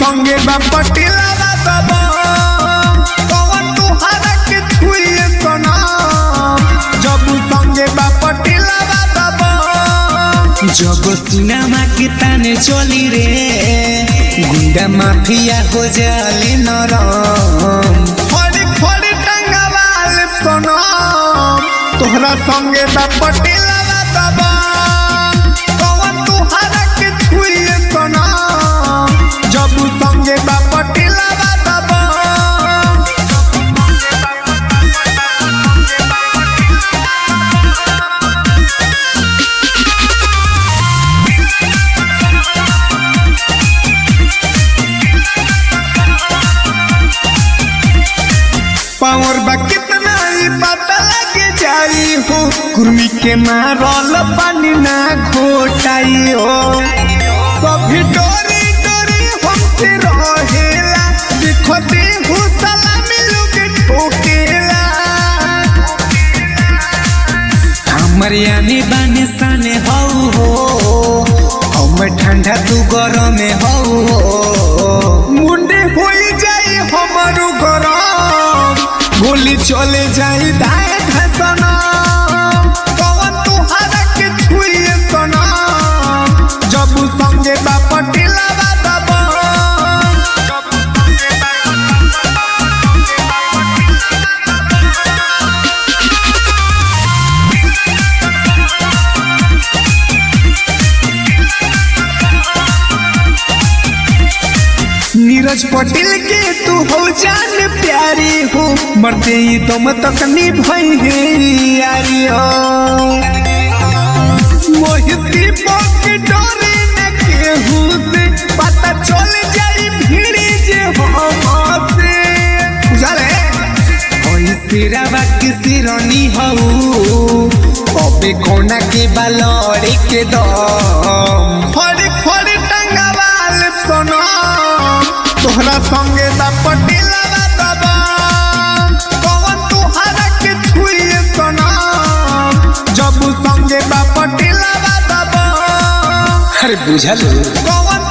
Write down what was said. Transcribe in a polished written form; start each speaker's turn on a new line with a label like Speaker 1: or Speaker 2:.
Speaker 1: संगे बा पटिला दबा कौन तुहरा के छुए सनम जब संगे बा पटिला दबा
Speaker 2: जब सिनेमा के ताने चली रे गुंडा माफिया हो जाले नरम
Speaker 1: फड़ी फड़ी टंगवाल सनम तोहरा संगे बा पटिला दबा कौन तुहरा के छुए सनम जब संगे बा पटिला दबा पावर बा कितना ही पता लग जाई हो कुर्मी के मारल पानी ना घोटाई हो सभी डोरी डोरी हमसे रहेला दिखते हो सलामी लोग ठोकेला
Speaker 2: हमर यानी बानी साने हौ हो हम ठंडा तू गरम हो
Speaker 1: मुंडे होई जाई हमारो गरम गोली चले जाई दाए धसना कौन तुहरा के छुए सनम जब संगे बा पटिला दबा नीरज पटेल के तू हो जान प्यारी हो मरते ही तुम तक निभाई है यारी हो मोहिती पॉके डोरे न केहू से पता चल जाई भीड़ी जे हमसे बुझले
Speaker 2: ओई सिरावा की सिरनी हौ अबे कोना के बालड़ी के दम
Speaker 1: फड़ी फड़ी टंगवाल सनम तोहरा संगे बा पटिला दबा कौन तुहरा के छुए सनम जब संगे बा पटिला दबा
Speaker 2: अरे बुझल
Speaker 1: कौन